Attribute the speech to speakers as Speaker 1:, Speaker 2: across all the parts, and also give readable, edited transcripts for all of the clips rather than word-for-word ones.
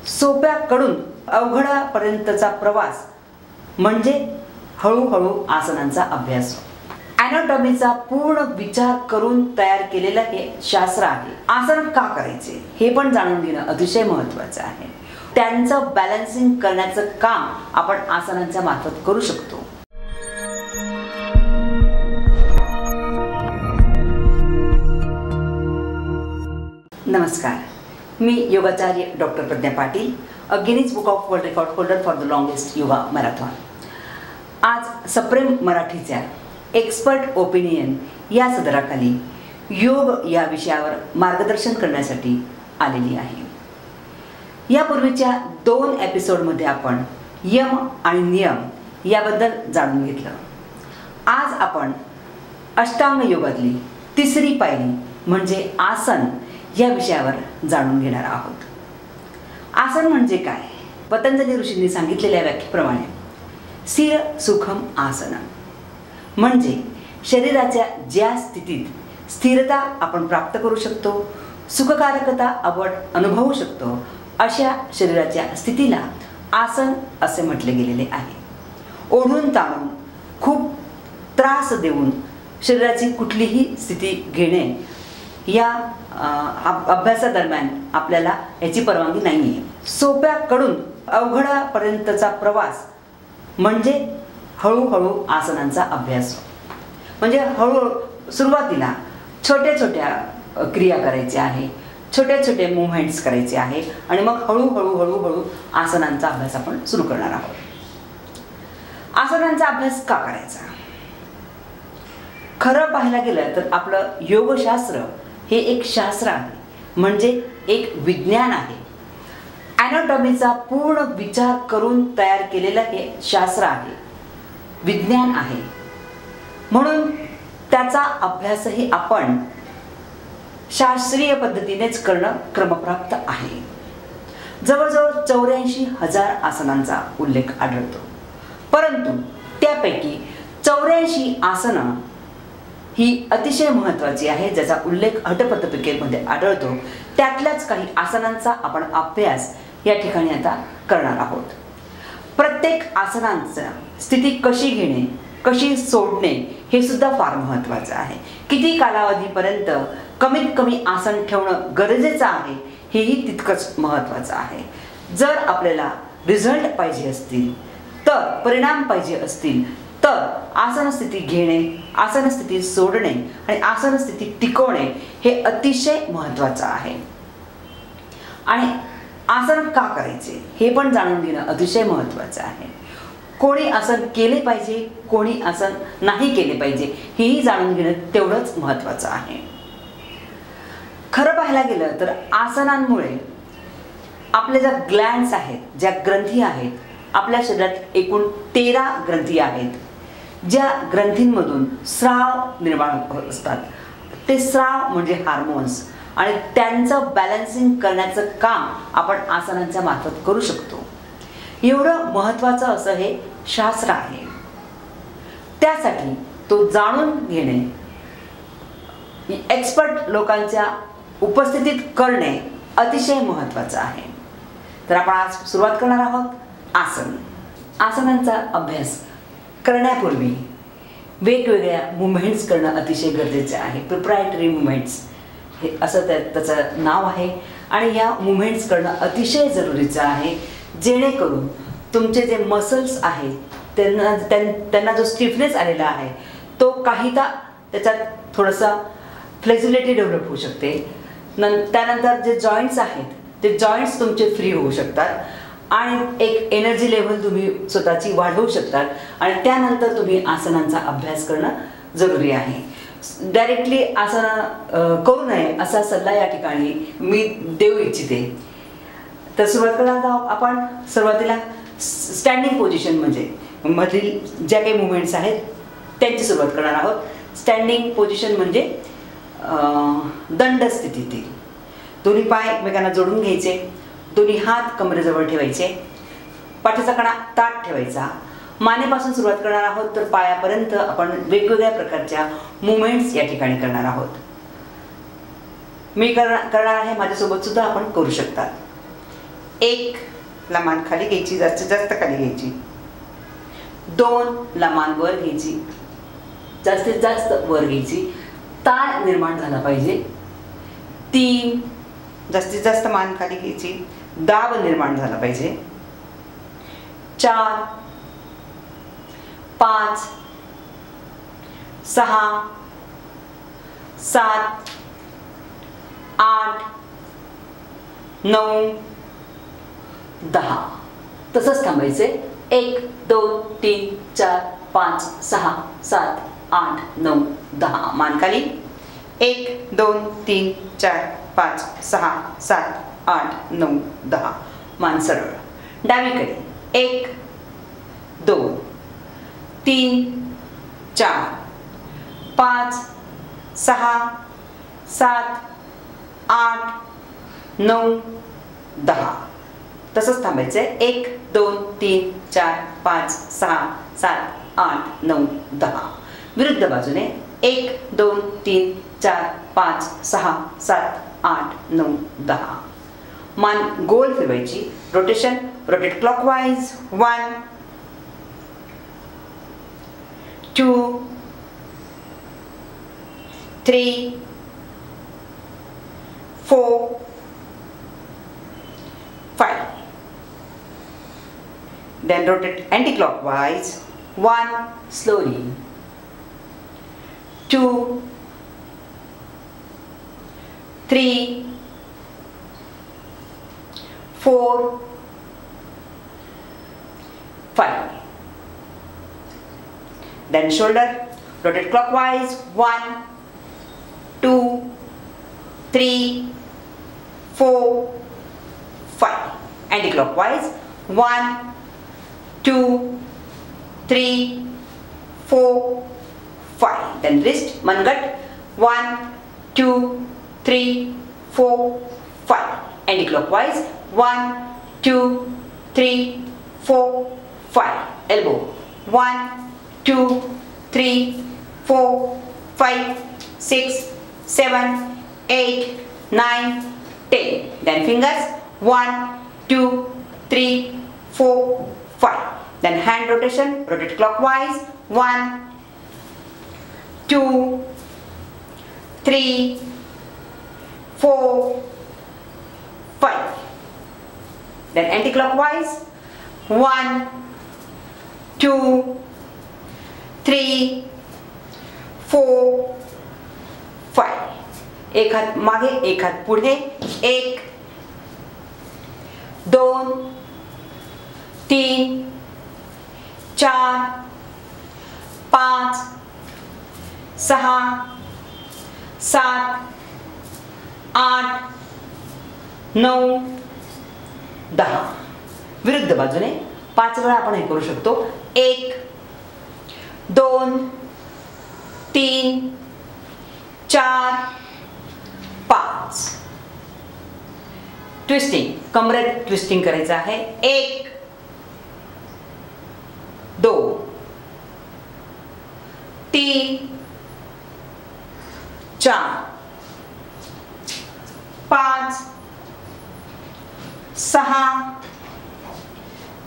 Speaker 1: सोप्याकडून अवघडापर्यंतचा प्रवास म्हणजे हळूहळू आसनांचा अभ्यास. ॲनाटॉमीचा पूर्ण विचार करून तयार केलेलं हे शास्त्र आहे. आसन का करायचे हे पण जाणून घेणं अतिशय महत्त्वाचं आहे. त्यांचं बॅलन्सिंग करण्याचं काम आपण आसनांच्या मार्फत करू शकतो. नमस्कार, मी योगाचार्य doctor Pragya Patil, a Guinness book of world record holder for the longest yoga marathon. आज सप्रेम मराठीच्या एक्सपर्ट ओपिनियन या सदराखाली योग या विषयावर मार्गदर्शन करण्यासाठी आलेली आहे. यापूर्वीच्या 2 एपिसोडमध्ये आपण यम आणि नियम याबद्दल जाणून घेतलं. आज आपण अष्टांग योगातली तिसरी पायरी म्हणजे आसन या विषयावर जाणून घेणार आहोत. आसन म्हणजे काय? पतंजली ऋषींनी सांगितलेल्या व्याख्येप्रमाणे स्थिर सुखम आसनम म्हणजे शरीराच्या ज्या स्थितीत स्थिरता आपण प्राप्त करू शकतो, सुखकारकता आपण अनुभवू शकतो, अशा शरीराच्या स्थितीला आसन असे म्हटले गेलेले आहे. ओढून ताणून खूप त्रास देऊन शरीराची कुठलीही स्थिती घेणे या अभ्यासादरम्यान आपल्याला याची परवानगी नाही आहे. सोप्याकडून अवघडापर्यंतचा प्रवास म्हणजे हळूहळू आसनांचा अभ्यास. म्हणजे हळूहळू सुरुवातीला छोट्या छोट्या क्रिया करायच्या आहे, छोटे छोटे मूव्हमेंट्स करायचे आहे आणि मग हळूहळू हळूहळू आसनांचा अभ्यास आपण सुरू करणार आहोत. आसनांचा अभ्यास का करायचा? खरं पाहायला गेलं तर आपलं योगशास्त्र हे एक शास्त्र आहे, म्हणजे एक विज्ञान आहे. ॲनाटॉमीचा पूर्ण विचार करून तयार केलेलं हे शास्त्र आहे, विज्ञान आहे. म्हणून त्याचा अभ्यासही आपण शास्त्रीय पद्धतीनेच करणं क्रमप्राप्त आहे. जवळजवळ 84,000 आसनांचा उल्लेख आढळतो, परंतु त्यापैकी 84 आसनं ही अतिशय महत्त्वाची आहे, ज्याचा उल्लेख हठपद्धतीमध्ये आढळतो. त्यातल्याच काही आसनांचा आपण अभ्यास या ठिकाणी आता करणार आहोत. प्रत्येक आसनांचा स्थिती कशी घेणे, कशी सोडणे हे सुद्धा फार महत्त्वाचं आहे. किती कालावधीपर्यंत कमीत कमी आसन ठेवणं गरजेचं आहे हेही तितकंच महत्त्वाचं आहे. जर आपल्याला रिझल्ट पाहिजे असतील, तर परिणाम पाहिजे असतील, तर आसन स्थिती घेणे, आसन स्थिती सोडणे आणि आसन स्थिती टिकवणे हे अतिशय महत्त्वाचं आहे. आणि आसन का करायचे हे पण जाणून घेणं अतिशय महत्त्वाचं आहे. कोणी आसन केले पाहिजे, कोणी आसन नाही केले पाहिजे हेही जाणून घेणं तेवढंच महत्त्वाचं आहे. खरं पाहायला गेलं तर आसनांमुळे आपल्या ज्या ग्लँड्स आहेत, ज्या ग्रंथी आहेत, आपल्या शरीरात एकूण 13 ग्रंथी आहेत, ज्या ग्रंथींमधून स्राव निर्माण होत असतात. ते स्राव म्हणजे हार्मोन्स, आणि त्यांचं बॅलन्सिंग करण्याचं काम आपण आसनांच्या मार्फत करू शकतो. एवढं महत्त्वाचं असं हे शास्त्र आहे. त्यासाठी तो जाणून घेणे, एक्सपर्ट लोकांच्या उपस्थितीत करणे अतिशय महत्त्वाचं आहे. तर आपण आज सुरुवात करणार आहोत आसन. आसनांचा अभ्यास करण्यापूर्वी वेगवेगळ्या मुवमेंट्स करणं अतिशय गरजेचं आहे. प्रोप्रायटरी मुवमेंट्स हे असं त्याचं नाव आहे. आणि ह्या मुवमेंट्स करणं अतिशय जरुरीचं आहे, जेणेकरून तुमचे जे मसल्स आहेत त्यांना जो स्टिफनेस आलेला आहे तो काहीदा त्याच्यात थोडासा फ्लेक्झिबिलिटी डेव्हलप होऊ शकते. त्यानंतर जे जॉईंट्स आहेत ते जॉईंट्स तुमचे फ्री होऊ शकतात आणि एक एनर्जी लेव्हल तुम्ही स्वतःची वाढवू शकतात. आणि त्यानंतर तुम्ही आसनांचा अभ्यास करणं जरुरी आहे. डायरेक्टली आसन करू नये असा सल्ला या ठिकाणी मी देऊ इच्छिते. तर सुरुवात करणार आपण सुरुवातीला स्टँडिंग पोझिशन म्हणजे मधील ज्या काही मुवमेंट्स आहेत त्यांची सुरुवात करणार आहोत. स्टँडिंग पोझिशन म्हणजे दंड स्थितीतील दोन्ही पाय एकमेकांना जोडून घ्यायचे, दोन्ही हात कमरेजवळ ठेवायचे, पाठीचा कणा ताठ ठेवायचा. मानेपासून सुरुवात करणार आहोत तर पायापर्यंत आपण वेगवेगळ्या प्रकारच्या मुवमेंट्स या ठिकाणी करणार आहोत. मी करणार आहे, माझ्यासोबत सुद्धा आपण करू शकता. 1 ला मान खाली घ्यायची, जास्तीत जास्त खाली घ्यायची. 2 ला मान वर घ्यायची, जास्तीत जास्त वर घ्यायची. ताण निर्माण झाला पाहिजे. 3 जास्तीत जास्त मान खाली घ्यायची, दाब निर्माण झाला पाहिजे. 4 5 6 7 8 9 10. तसंच थांबायचे. 1 2 3 4 5 6 7 8 9 10. मान खाली. 1 2 3 4 5 6 7 8 9 10. मान सरळ. डावीकडे. 1 2 3 4 5 6 7 8 9 10. तसंच थांबायचं आहे. 1 2 3 4 5 6 7 8 9 10. विरुद्ध बाजूने. 1 2 3 4 5 6 7 8 9 10. मान गोल फिरवायची. Rotation. Rotate clockwise. 1 2 3 4 5. Then rotate anti-clockwise. 1 slowly. 2 3 4 5. Then shoulder. Rotate clockwise. 1 2 3 4 5. Anti-clockwise. 1 2 3 4 5. Then wrist. Mangat. 1 2 3 4 5. Anti-clockwise. 1 2 3 4 5. Elbow. 1 2 3 4 5 6 7 8 9 10. Then fingers. 1 2 3 4 5. Then hand rotation. Rotate clockwise. 1 2 3 4 5. Then anti-clockwise. 1 2 3 4 5. एक हात मागे, एक हात पुढे. 1 2 3 4 5 6 7 8 9 10. विरुद्ध बाजूने 5 वेळा आपण हे करू शकतो. 1 2 3 4 5. ट्विस्टिंग. कमरेत ट्विस्टिंग करायचं आहे. 1 2 3 4 5 6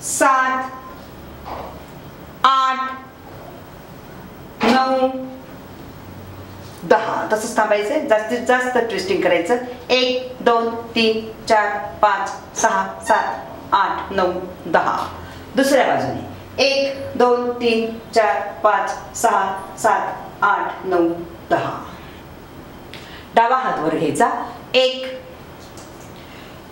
Speaker 1: 7 8 9 10. तसंच थांबायचं. जास्तीत जास्त ट्विस्टिंग करायचं. 1 2 3 4 5 6 7 8 9 10. दुसऱ्या बाजूने. 1 2 3 4 5 6 7 8 9 10. डावा हात वर घ्यायचा. 1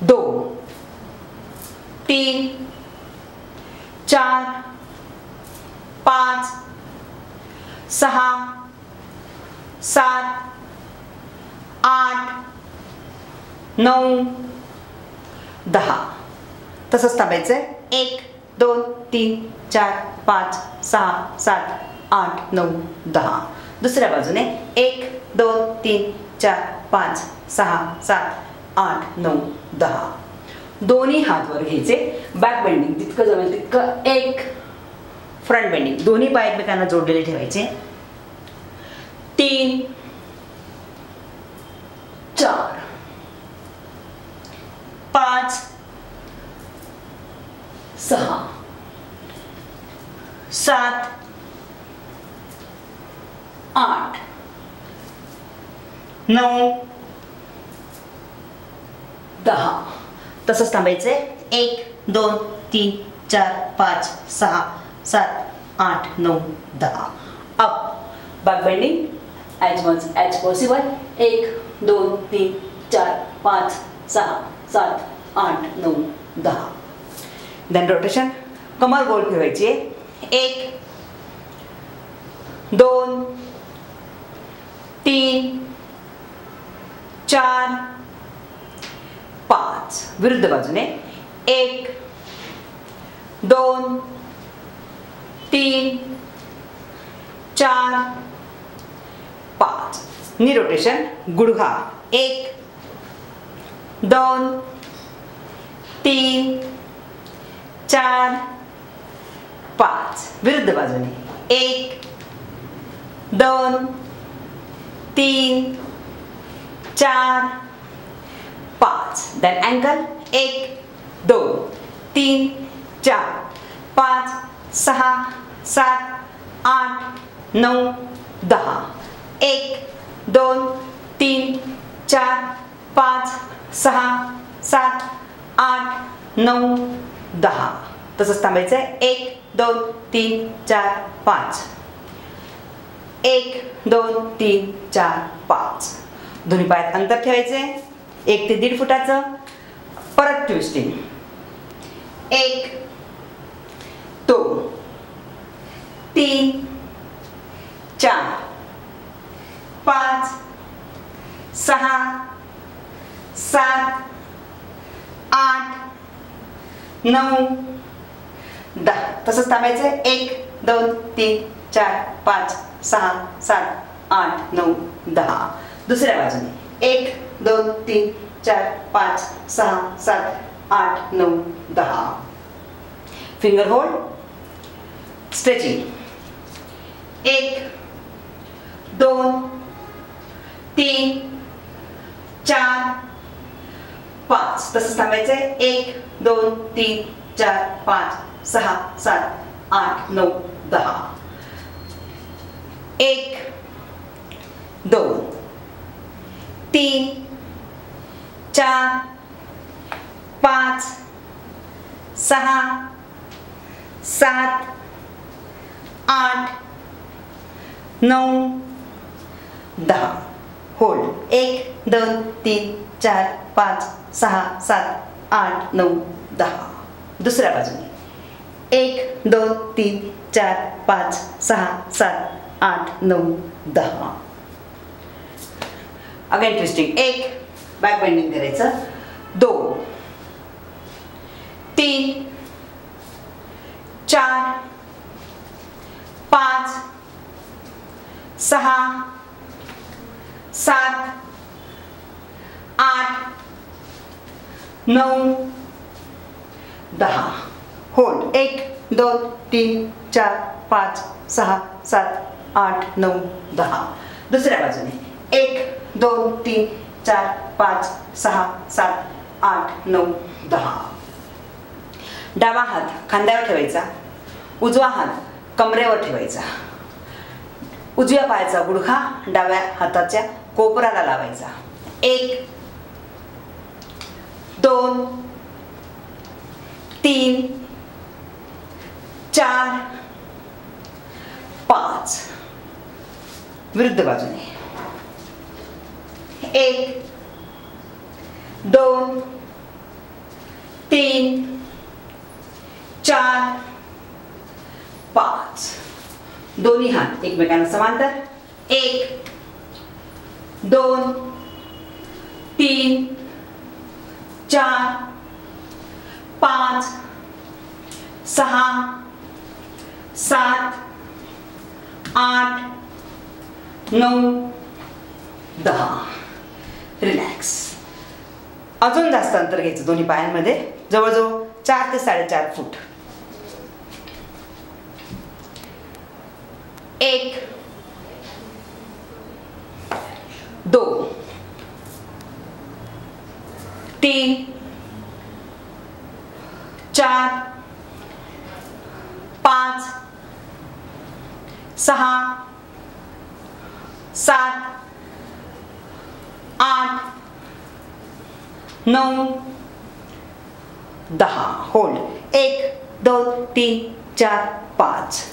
Speaker 1: 2 3 4 5 6 7 8 9 10. तसंच थांबायचं. 1 2 3 4 5 6 7 8 9 10. दुसऱ्या बाजूने. 1 2 3 4 5 6 7 8 9 10. दोन्ही हात वर घ्यायचे. बॅक बेंडिंग जितकं जमेल तितकं. 1 फ्रंट बेंडिंग. दोन्ही पाय एकमेकांना जोडलेले ठेवायचे. 3 4 5 6 7 8 9 10. तसंच थांबायचंय. 1 2 3 4 5 6 7 8 9 10. Up back bending as much as possible. 1 2 3 4 5 6 7 8 9 10. Then rotation. कमर गोल ठेवायची आहे. 1 2 3 4 5. विरुद्ध बाजूने 1 2 3 4 5. नी रोटेशन. गुडघा 1 2 3 4 5. विरुद्ध बाजूने 1 2 3 4 5. Then uncle 1 2 3 4 5 6 7 8 9 10. 1 2 3 4 5 6 7 8 9 10. तसंच थांबायचं आहे. 1 2 3 4 5. 1 2 3 4 5. दोन्ही पायात अंतर ठेवायचे. 1 ते 1.5 फुटाचं. परत ट्विस्टिंग. 1 2 3 4 5 6 7 8 9 10. तसंच थांबायचं. 1 2 3 4 5 6 7 8 9 10. दुसऱ्या बाजूने 1 2 3 4 5 6 7 8 9 10. Finger hold. स्ट्रेचिंग. 1 2 3 4 5. तसंच थांबायचंय. 1 2 3 4 5 6 7 8 9 10. 1 2 3 4 5 6 7 8 9 10. होल्ड. 1 2 3 4 5 6 7 8 9 10. दुसऱ्या बाजूने 1 2 3 4 5 6 7 8 9 10. Again twisting. 1 बॅक बेंडिंग करायचं. 2 3 4 5 6 7 8 9 10. होल्ड. 1 2 3 4 5 6 7 8 9 10. दुसऱ्या बाजूने 1 2 3 4 5 6 7 8 9 10. डावा हात खांद्यावर ठेवायचा. उजवा हात कमरेवर ठेवायचा. उजव्या पायाचा गुडघा डाव्या हाताच्या कोपराला लावायचा. 1 2 3 4 5. विरुद्ध बाजूने 1 2 3 4 5. दोन्ही हात एकमेकांना समांतर. 1 2 3 4 5 6 7 8 9 10. रिलॅक्स. अजून जास्त अंतर घ्यायचं दोन्ही पायांमध्ये. जवळजवळ 4 ते 4.5 फूट. 1 2 3 4 5 6 7 8 9 10. Hold. 1 2 3 4 5.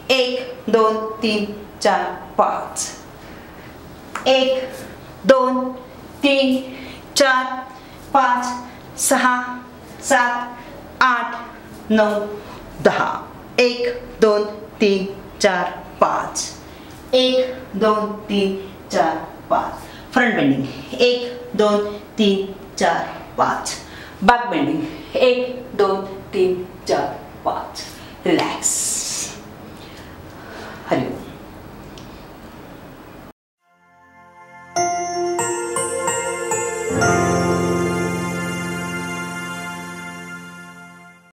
Speaker 1: 1 2 3 4 5. 1 2 3 4 5 6 7 8 9 10. 1 2 3 4 5. 1 2 3 4 5. Front bending. 1 2 3 4 5. Back bending. 1 2 3